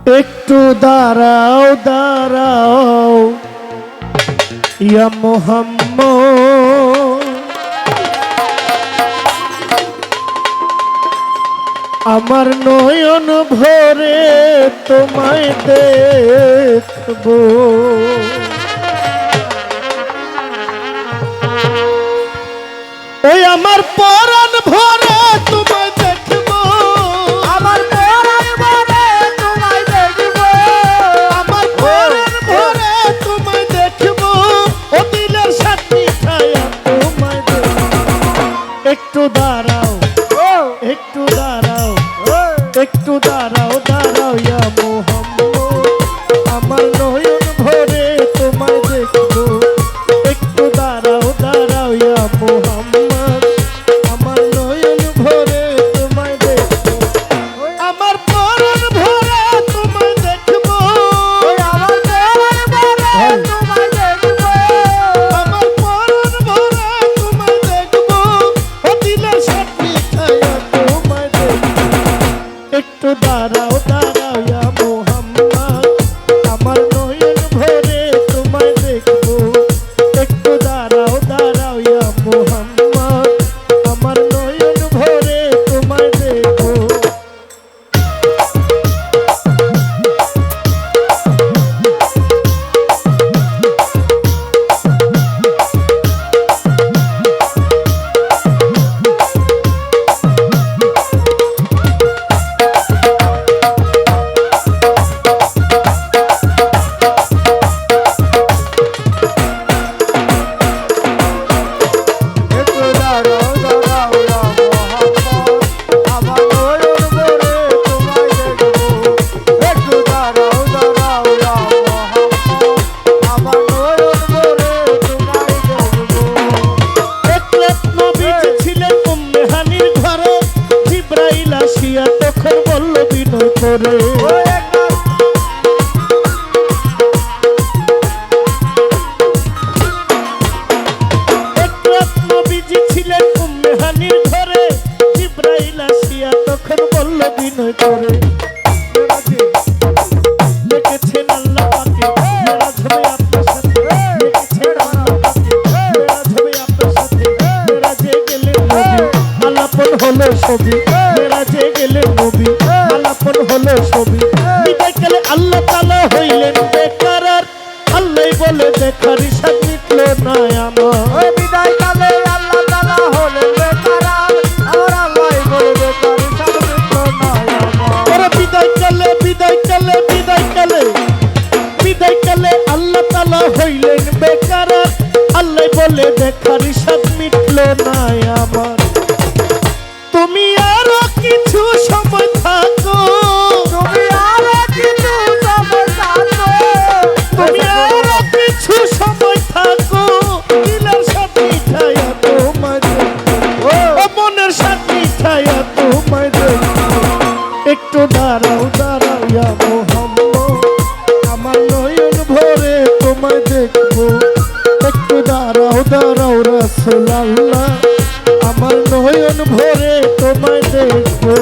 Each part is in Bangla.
একটু দাঁড়াও দাঁড়াও ইয়া মুহাম্মদ, আমার নয়ন ভরে তোমায় দেখবো। ওই আমার পরাণ ভরে তোমায় দেখবো, আমার পরাণ ভরে তোমায় দেখবো, আমার পরাণ ভরে তোমায় দেখবো, ও দিলের সাথী ছায়া তোমায় দেখবো। একটু দাঁড়াও, একটু দাঁড়াও, একটু দাঁড়াও দাঁড়াও ইয়া মুহাম্মদ, আমার নয়ন ভরে তোমায় দেখবো। একটু দাঁড়াও দাঁড়াও ইয়া মুহাম্মদ, আমার নয়ন ভরে তোমায় দেখবো। আমার পরাণ ভরে তোমায় দেখবো, আমার পরাণ ভরে তোমায় দেখবো, আমার পরাণ ভরে তোমায় দেখবো, ও দিলের সাথী ছায়া তোমায় দেখবো। একটু দাঁড়াও দাঁড়াও ইয়া মুহাম্মদ, আমার নয়ন ভরে তোমায় দেখবো। একটু দাঁড়াও দাঁড়াও ইয়া মুহাম্মদ, আমার নয়ন ভরে তোমায় দেখবো। একটু দাঁড়াও দাঁড়াও ইয়া মুহাম্মদ, আমার নয়ন ভরে তোমায় দেখবো। একটু দাঁড়াও দাঁড়াও ইয়া মুহাম্মদ, আমার নয়ন ভরে তোমায় দেখবো। এক রাত নবীজি ছিলেন উম্মে হানির ঘরে, জিবরাইল আসিয়া তখন বলল বিনয় করে, এক রাত নবীজি ছিলেন উম্মে হানির ঘরে, জিবরাইল আসিয়া তখন বলল বিনয় করে, দেখেছেন আল্লাহ পাকে মেরাজ হবে আপনার সাথে, দেখেছেন আল্লাহ পাকে মেরাজ হবে আপনার সাথে, মেরাজে গেলেন নবী আলাপন হলো ছবি, মেরাজে গেলেন নবী আলাপন হলো ছবি। বিদায়কালে আল্লাহ তাআলা হইলেন বেকারার, আল্লাহ বলে দেখার ইশাদ মিটল না আমার। বিদায় কালে আল্লাহ তাআলা হলেন বেকারার, আর আল্লাহ বলবে তার সাথে নাই আমার। ওরে বিদায়কালে বিদায়কালে বিদায়কালে বিদায়কালে আল্লাহ তাআলা হইলেন বেকারার, আল্লাহ বলে দেখার ইশাদ মিটল না আমার। তুমি আরো কিছু সময় থাকো, তুমি আরো কিছু সময় থাকো, তুমি আরো কিছু সময় থাকো, দিলের সাথে ছায়া তোমায় দেখবো, ও মনের সাথে ছায়া তোমায় দেখবো। একটু দাঁড়াও দাঁড়াও ইয়া মুহাম্মদ, আমার নয়ন ভরে তোমায় দেখবো। একটু দাঁড়াও দাঁড়াও রাসূলুল্লাহ, আমার নয়ন ভরে তোমায় দেখবো।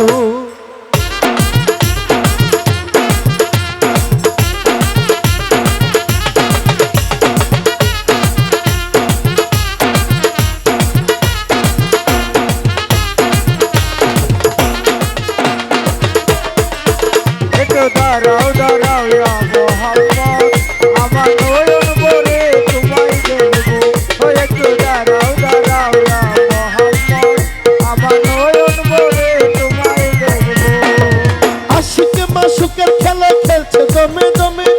একটু দাঁড়াও দাঁড়াও ইয়া মুহাম্মদ, আমার নয়ন ভরে তোমায় দেখবো। ও একটু দাঁড়াও দাঁড়াও ইয়া মুহাম্মদ, আমার নয়ন ভরে তোমায় দেখবো। আশিক মাসুকের খেলা খেলছে দমে দমে,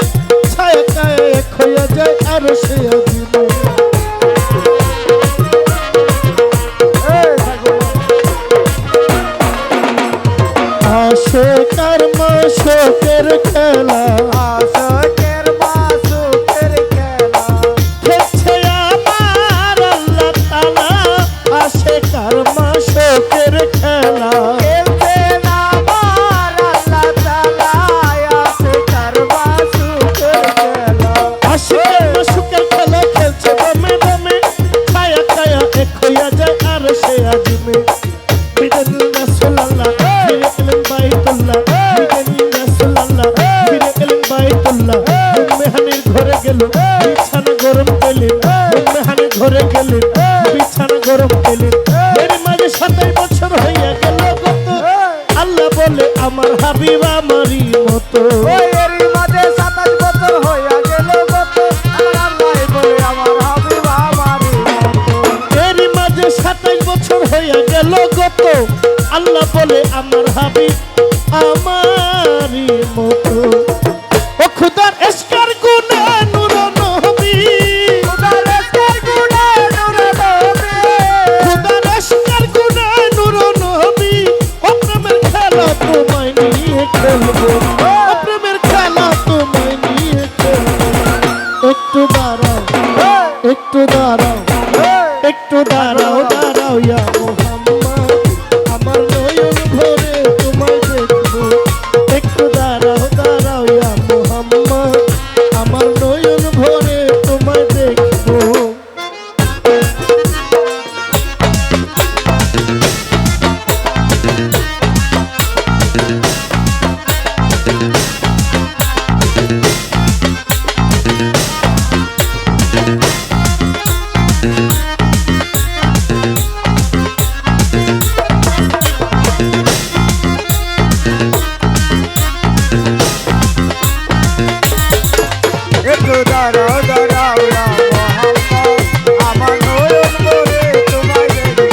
ছায়া কায়া এক হইয়া যায় আরো সে আজিমে। আশিক আর মাসুকের খেলা আশকের মাসুকের খেলা, খেলছে আমার আল্লাহ তাআলা, আশিক আর মাসুকের খেলা। খেলছেন আমার আল্লাহ তাআলা, আশকের মাসুকের খেলা। আশিক মাসুকের খেলা খেলছে দমে দমে, ছায়া কায়া এক হইয়া যায় আরো সে আজিমে। বিদায় রাসূলুল্লাহ ফিরে গেলেন বাইতুল্লাহ, বিদায় রাসূলুল্লাহ ধরে গেল বিছানা গরম পেলেন মেহানে ধরে গেলেন বিছানা গরম পেলেন এর মাঝে 27 বছর হইয়া গেল কত আল্লাহ বলে আমার হাবিব আমারই মতো ওই এরই মাঝে 27 বছর হইয়া গেল গত আমার আল্লাহ বলে আমার হাবিব আমারই মতো এরই মাঝে 27 বছর হইয়া গেল গত আল্লাহ বলে আমার হাবিব আমারই মতো ও খুদার এসকার গুনে নূর নবী খুদার এসকার গুনে নূর নবী খুদার এসকার গুনে নূর নবী ও প্রেমের খেলা তোমায় নিয়ে খেলবো ও প্রেমের খেলা তোমায় নিয়ে খেলবো একটু দাঁড়াও একটু দাঁড়াও একটু দাঁড়াও দাঁড়াও ইয়া মোহাম্মদ আমার নয়ন ভরে তোমায় দেখবো একটু দাঁড়াও দাঁড়াও ইয়া মোহাম্মদ আমার নয়ন ভরে তোমায় দেখবো একটু দাঁড়াও দাঁড়াও ইয়া মোহাম্মদ আমার নয়ন ভরে তোমায় দেখবো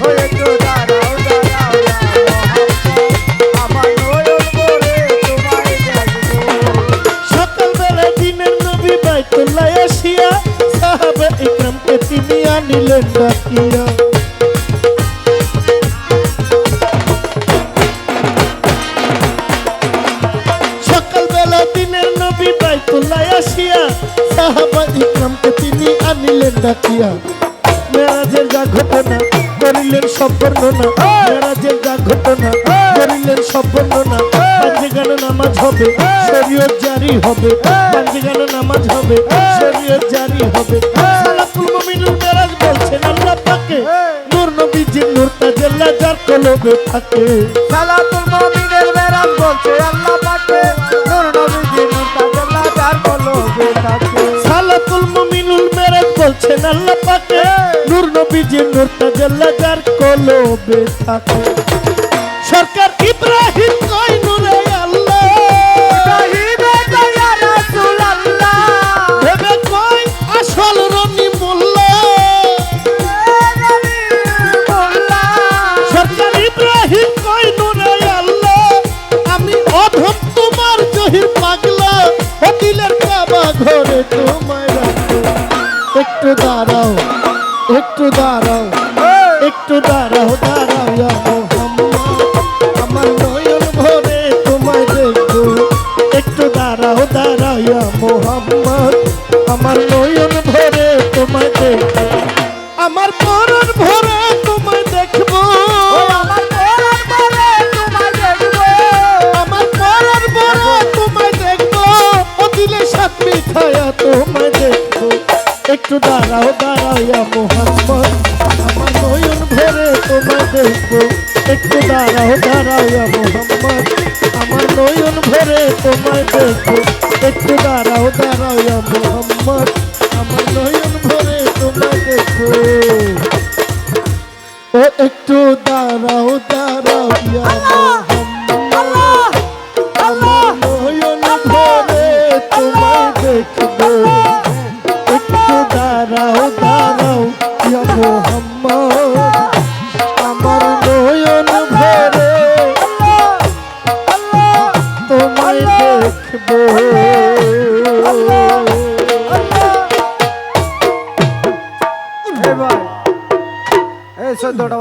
ও একটু দাঁড়াও দাঁড়াও ইয়া মোহাম্মদ আমার নয়ন ভরে তোমায় দেখবো সকালবেলা দিনের নবী বাইতুল্লাহ আসিয়া সাহাবা ইকরামকে তিনি আনিলেন ডাকিয়া সকালবেলা দিনের নবী বাইতুল্লাহ আসিয়া সাহাবা ইকরামকে তিনি আনিলেন ডাকিয়া মেরাজের যা ঘটনা করিলেন সব বর্ণনা মেরাজের যা ঘটনা করিলেন সব বর্ণনা পাঁচে গান নামাজ হবে শরীয়ত জারি হবে পাঁচে গান নামাজ হবে শরীয়ত জারি হবে সালাতুল মুমিনুল মেরাজ বলছেন আল্লাহ পাকে নূর নবীজির নূর তাজাল্লা যার কলবে থাকে সালাতুল মুমিনের মেরাজ বলছে আল্লাহ পাকে নূর নবীজি নূর তাজাল্লা যার কলবে থাকে সালাতুল মুমিনুল মেরাজ বলছেন আল্লাহ পাকে নূর নবীজির নূর তাজাল্লা যার কলবে থাকে সরকার ইব্রাহিম কয় নূরে আল্লাহ ইব্রাহিমে দয়া রাসূলুল্লাহ ভেবে কয় আসল রনি মোল্লা সরকার ইব্রাহিম কয় নূরে আল্লাহ আমি অধম তোমার জহির পাগলা ও দিলের কাবা ঘরে তোমায় রাখো একটু দাঁড়াও একটু দাঁড়াও একটু দাঁড়াও দাঁড়াও ইয়া মোহাম্মদ আমার নয়ন ভরে তোমায় দেখবো একটু দাঁড়াও দাঁড়াও ইয়া মোহাম্মদ আমার নয়ন ভরে তোমায় দেখবো আমার পরাণ ভরে তোমায় দেখবো আমার পরাণ ভরে তোমায় দেখবো আমার পরাণ ভরে তোমায় দেখবো ও দিলে সাত মিঠায়া তোমায় দেখবো একটু দাঁড়াও দাঁড়াও ইয়া মোহাম্মদ আমার নয়ন ভরে তোমায় দেখবো একটু দাঁড়াও দাঁড়াও ইয়া মোহাম্মদ আমার নয়ন ভরে তোমায় দেখবো একটু দাঁড়াও দাঁড়াও ইয়া মোহাম্মদ আমার নয়ন ভরে তোমায় দেখবো ও একটু দাঁড়াও দাঁড়াও ইয়া মোহাম্মদ আমার নয়ন ভরে তোমায় দেখবো একটু দাঁড়াও দাঁড়াও ইয়া মোহাম্মদ আমার নয়ন ভরে তোমায় দেখবো এবার এই 14টা